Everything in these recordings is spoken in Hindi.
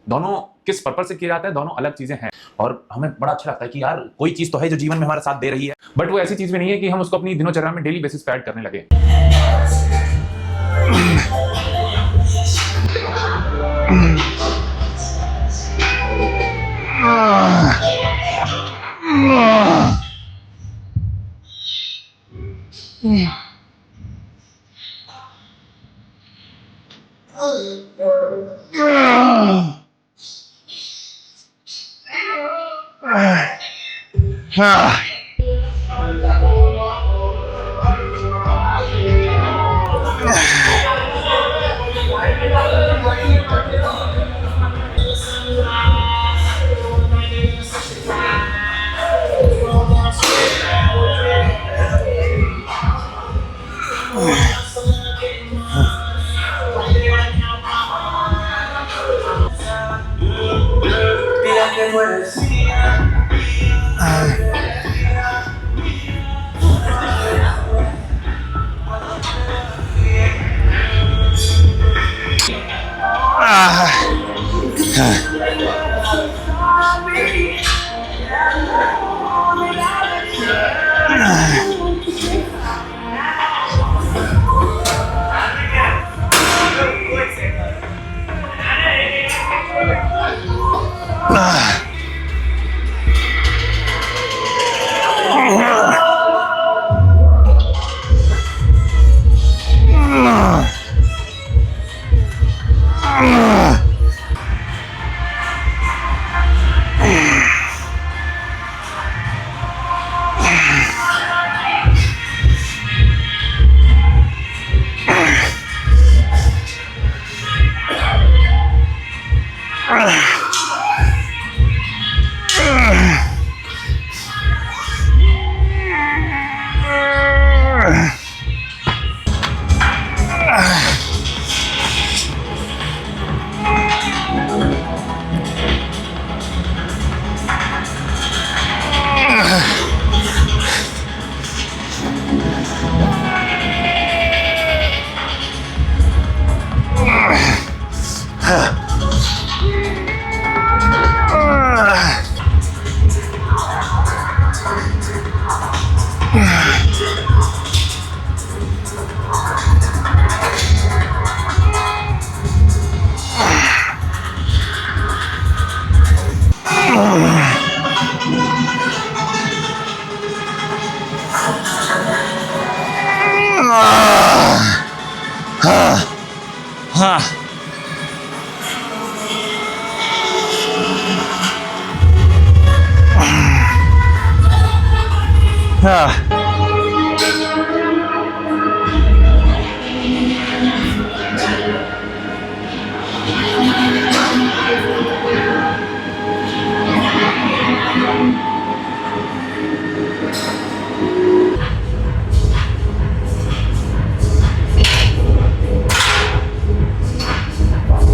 दोनों किस पर्पज से किया जाता है, दोनों अलग चीजें हैं। और हमें बड़ा अच्छा लगता है कि यार कोई चीज तो है जो जीवन में हमारा साथ दे रही है, बट वो ऐसी चीज भी नहीं है कि हम उसको अपनी दिनोचर्या में डेली बेसिस पे ऐड करने लगे।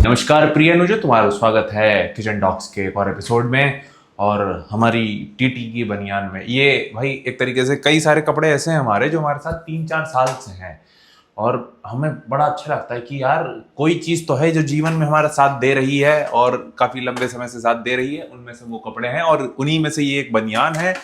नमस्कार प्रिय अनुजो, तुम्हारा स्वागत है किचन टॉक्स के एक और एपिसोड में। और हमारी टीटी की बनियान में ये भाई एक तरीके से कई सारे कपड़े ऐसे हैं हमारे जो हमारे साथ 3-4 साल से हैं, और हमें बड़ा अच्छा लगता है कि यार कोई चीज़ तो है जो जीवन में हमारा साथ दे रही है और काफ़ी लंबे समय से साथ दे रही है। उनमें से वो कपड़े हैं और उन्हीं में से ये एक बनियान है।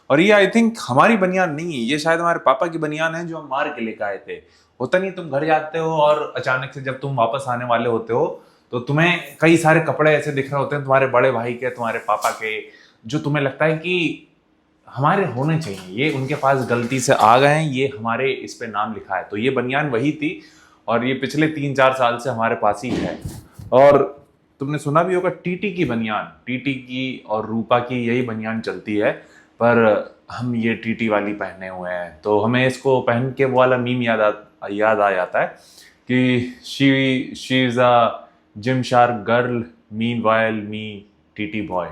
और ये आई थिंक हमारी बनियान नहीं है, ये शायद हमारे पापा की बनियान है जो हम मार के लेकर आए थे। होता नहीं, तुम घर जाते हो और अचानक से जब तुम वापस आने वाले होते हो तो तुम्हें कई सारे कपड़े ऐसे दिख रहे होते हैं तुम्हारे बड़े भाई के, तुम्हारे पापा के, जो तुम्हें लगता है कि हमारे होने चाहिए, ये उनके पास गलती से आ गए हैं, ये हमारे इस पे नाम लिखा है। तो ये बनियान वही थी और ये पिछले 3-4 साल से हमारे पास ही है। और तुमने सुना भी होगा टीटी की बनियान, टीटी की और रूपा की यही बनियान चलती है, पर हम ये टीटी वाली पहने हुए हैं। तो हमें इसको पहन के वो वाला मीम याद आ जाता है कि she is a gym shark girl, meanwhile me TT boy.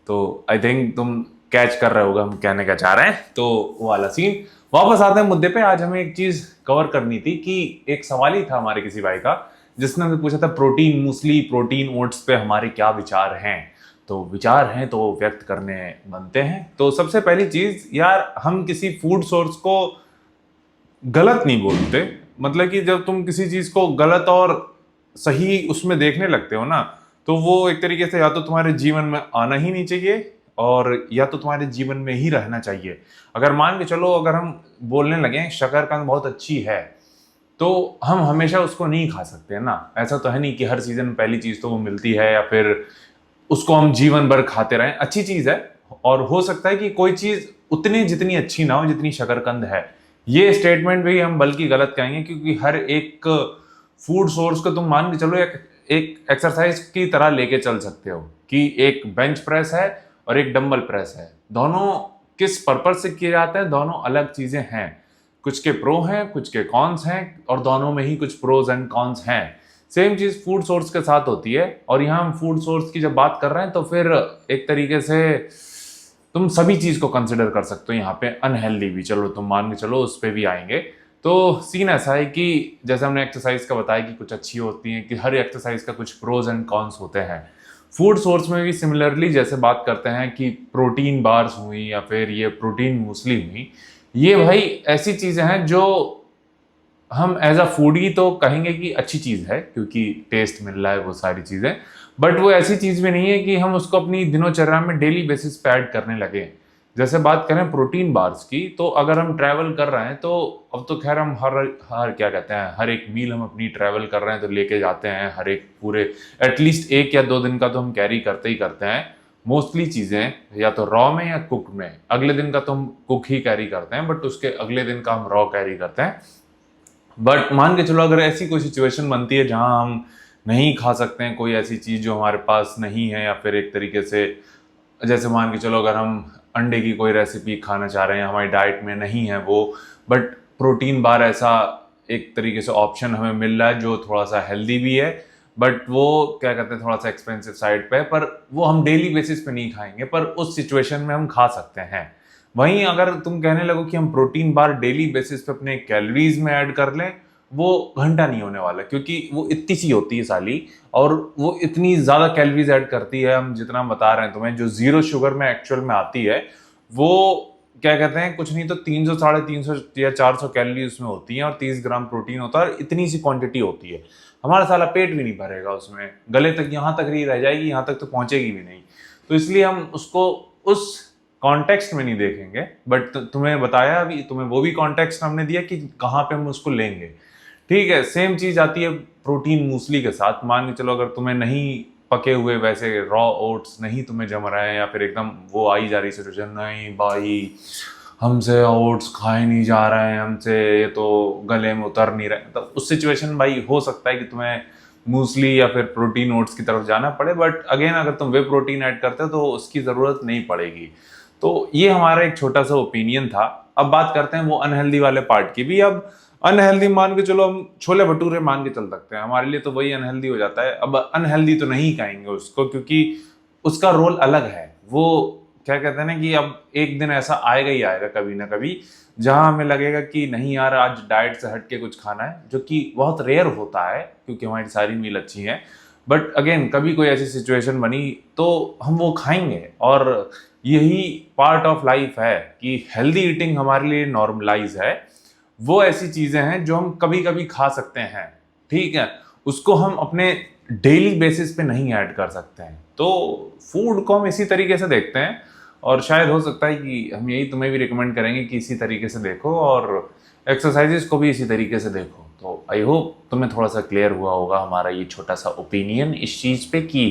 तो आई थिंक तुम कैच कर रहे होगा हम कहने क्या चाह रहे हैं। तो वो वाला सीन। वापस आते हैं मुद्दे पे। आज हमें एक चीज कवर करनी थी कि एक सवाल ही था हमारे किसी भाई का, जिसने हमें पूछा था प्रोटीन मूसली, प्रोटीन ओट्स पे हमारे क्या विचार हैं। तो विचार हैं तो व्यक्त करने बनते हैं। तो सबसे पहली चीज यार, हम किसी फूड सोर्स को गलत नहीं बोलते। मतलब कि जब तुम किसी चीज को गलत और सही उसमें देखने लगते हो ना, तो वो एक तरीके से या तो तुम्हारे जीवन में आना ही नहीं चाहिए और या तो तुम्हारे जीवन में ही रहना चाहिए। अगर मान के चलो, अगर हम बोलने लगे शकरकंद बहुत अच्छी है, तो हम हमेशा उसको नहीं खा सकते है ना। ऐसा तो है नहीं कि हर सीजन में पहली चीज तो वो मिलती है या फिर उसको हम जीवन भर खाते रहें। अच्छी चीज है और हो सकता है कि कोई चीज उतनी जितनी अच्छी ना हो जितनी शकरकंद है। ये स्टेटमेंट भी हम बल्कि गलत कहेंगे, क्योंकि हर एक फूड सोर्स को तुम मान के चलो एक एक्सरसाइज की तरह लेके चल सकते हो कि एक बेंच प्रेस है और एक डंबल प्रेस है, दोनों किस पर्पज से किए जाते हैं, दोनों अलग चीजें हैं। कुछ के प्रो हैं, कुछ के कॉन्स हैं, और दोनों में ही कुछ प्रोज एंड कॉन्स हैं। सेम चीज फूड सोर्स के साथ होती है। और यहाँ हम फूड सोर्स की जब बात कर रहे हैं तो फिर एक तरीके से तुम सभी चीज को कंसिडर कर सकते हो। यहाँ पे अनहेल्दी भी, चलो तुम मान के चलो, उस पर भी आएंगे। तो सीन ऐसा है कि जैसे हमने एक्सरसाइज का बताया कि कुछ अच्छी होती है, कि हर एक्सरसाइज का कुछ प्रोज एंड कॉन्स होते हैं। फूड सोर्स में भी सिमिलरली जैसे बात करते हैं कि प्रोटीन बार्स हुई या फिर ये प्रोटीन मूसली हुई, ये भाई ऐसी चीजें हैं जो हम एज अ फूडी तो कहेंगे कि अच्छी चीज है क्योंकि टेस्ट मिल रहा है, वो सारी चीजें। बट वो ऐसी चीज भी नहीं है कि हम उसको अपनी दिनोचर्या में डेली बेसिस पे ऐड करने लगे। जैसे बात करें प्रोटीन बार्स की, तो अगर हम ट्रैवल कर रहे हैं तो अब तो खैर हम हर हर क्या कहते हैं, हर एक मील हम अपनी ट्रैवल कर रहे हैं तो लेके जाते हैं। हर एक पूरे एटलीस्ट 1 या 2 दिन का तो हम कैरी करते ही करते हैं। मोस्टली चीजें या तो रॉ में या कुक में। अगले दिन का तो हम कुक ही कैरी करते हैं, बट उसके अगले दिन का हम रॉ कैरी करते हैं। बट मान के चलो अगर ऐसी कोई सिचुएशन बनती है जहां हम नहीं खा सकते हैं कोई ऐसी चीज जो हमारे पास नहीं है, या फिर एक तरीके से जैसे मान के चलो अगर हम अंडे की कोई रेसिपी खाना चाह रहे हैं, हमारी डाइट में नहीं है वो, बट प्रोटीन बार ऐसा एक तरीके से ऑप्शन हमें मिल रहा है जो थोड़ा सा हेल्दी भी है, बट वो क्या कहते हैं थोड़ा सा एक्सपेंसिव साइड पे है, पर वो हम डेली बेसिस पे नहीं खाएंगे, पर उस सिचुएशन में हम खा सकते हैं। वहीं अगर तुम कहने लगो कि हम प्रोटीन बार डेली बेसिस पे अपने कैलोरीज में ऐड कर लें, वो घंटा नहीं होने वाला, क्योंकि वो इतनी सी होती है साली, और वो इतनी ज्यादा कैलोरीज ऐड करती है, हम जितना बता रहे हैं तुम्हें, जो जीरो शुगर में एक्चुअल में आती है वो क्या कहते हैं कुछ नहीं तो 300 350 या 400 कैलोरी उसमें होती है और 30 ग्राम प्रोटीन होता है, और इतनी सी क्वांटिटी होती है। हमारा साला पेट भी नहीं भरेगा उसमें, गले तक यहाँ तक ही रह जाएगी, यहाँ तक तो पहुंचेगी भी नहीं। तो इसलिए हम उसको उस कॉन्टेक्स्ट में नहीं देखेंगे। बट तुम्हें बताया अभी, तुम्हें वो भी कॉन्टेक्स्ट हमने दिया कि कहाँ पे हम उसको लेंगे। ठीक है, सेम चीज आती है प्रोटीन मूसली के साथ। मान के चलो अगर तुम्हें नहीं पके हुए वैसे रॉ ओट्स नहीं तुम्हें जम रहे हैं, या फिर एकदम वो आई जा रही सिचुएशन, नहीं भाई हमसे ओट्स खाए नहीं जा रहे हैं, हमसे ये तो गले में उतर नहीं रहे, तो उस सिचुएशन भाई हो सकता है कि तुम्हें मूसली या फिर प्रोटीन ओट्स की तरफ जाना पड़े। बट अगेन अगर तुम वे प्रोटीन ऐड करते हो तो उसकी जरूरत नहीं पड़ेगी। तो ये हमारा एक छोटा सा ओपिनियन था। अब बात करते हैं वो अनहेल्दी वाले पार्ट की भी। अब अनहेल्दी मान के चलो हम छोले भटूरे मान के चल सकते हैं, हमारे लिए तो वही अनहेल्दी हो जाता है। अब अनहेल्दी तो नहीं कहेंगे उसको, क्योंकि उसका रोल अलग है। वो क्या कहते हैं ना कि अब एक दिन ऐसा आएगा ही आएगा कभी ना कभी, जहां हमें लगेगा कि नहीं यार आज डाइट से हट के कुछ खाना है, जो कि बहुत रेयर होता है क्योंकि हमारी सारी मील अच्छी है। बट अगेन कभी कोई ऐसी सिचुएशन बनी तो हम वो खाएंगे, और यही पार्ट ऑफ लाइफ है कि हेल्दी ईटिंग हमारे लिए नॉर्मलाइज है। वो ऐसी चीजें हैं जो हम कभी कभी खा सकते हैं, ठीक है, उसको हम अपने डेली बेसिस पे नहीं ऐड कर सकते हैं। तो फूड को हम इसी तरीके से देखते हैं, और शायद हो सकता है कि हम यही तुम्हें भी रिकमेंड करेंगे कि इसी तरीके से देखो, और एक्सरसाइजेस को भी इसी तरीके से देखो। तो आई होप तुम्हें थोड़ा सा क्लियर हुआ होगा हमारा ये छोटा सा ओपिनियन इस चीज़ पे कि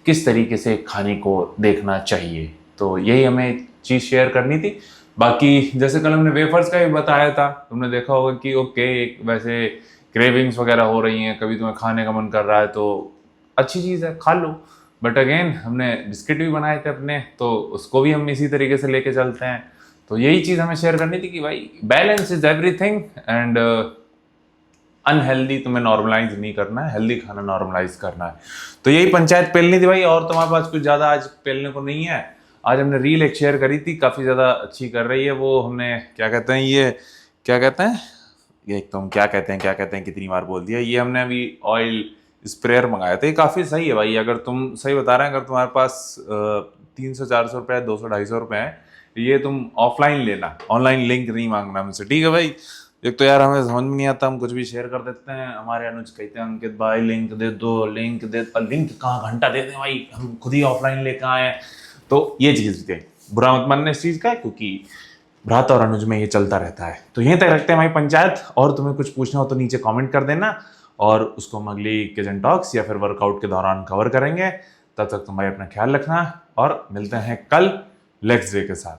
किस तरीके से खाने को देखना चाहिए। तो यही हमें चीज़ शेयर करनी थी। बाकी जैसे कल हमने वेफर्स का भी बताया था, तुमने देखा होगा कि ओके वैसे क्रेविंग्स वगैरह हो रही हैं, कभी तुम्हें खाने का मन कर रहा है तो अच्छी चीज़ है, खा लो। बट अगेन हमने बिस्किट भी बनाए थे अपने, तो उसको भी हम इसी तरीके से लेके चलते हैं। तो यही चीज़ हमें शेयर करनी थी कि भाई balance is everything, and unhealthy तुम्हें नॉर्मलाइज नहीं करना है, हेल्दी खाना नॉर्मलाइज करना है। तो यही पंचायत पेलनी थी भाई, और तुम्हारे पास कुछ ज़्यादा आज पेलने को नहीं है। आज हमने रील एक शेयर करी थी, काफ़ी ज़्यादा अच्छी कर रही है वो। हमने क्या कहते हैं ये, क्या कहते हैं ये, तुम क्या कहते हैं कितनी बार बोल दिया। ये हमने अभी ऑयल स्प्रेयर मंगाया था, ये काफ़ी सही है भाई। अगर तुम सही बता रहे हैं, अगर तुम्हारे पास 300-400 रुपये 200-250 रुपये है, ये तुम ऑफलाइन लेना, ऑनलाइन लिंक नहीं मांगना मुझसे, ठीक है भाई। एक तो यार हमें समझ में नहीं आता, हम कुछ भी शेयर कर देते हैं, हमारे अनुज कहते हैं अंकित भाई लिंक दे दो, लिंक दे, लिंक कहाँ, घंटा दे दें भाई, हम खुद ही ऑफलाइन लेकर आए हैं। तो ये चीज़ थी, बुरा मत मानना इस चीज़ का, क्योंकि भ्राता और अनुज में ये चलता रहता है। तो यहीं तक रखते हैं भाई पंचायत, और तुम्हें कुछ पूछना हो तो नीचे कमेंट कर देना, और उसको हम अगली किचन टॉक्स या फिर वर्कआउट के दौरान कवर करेंगे। तब तक तुम भाई अपना ख्याल रखना, और मिलते हैं कल लेग्स डे के साथ।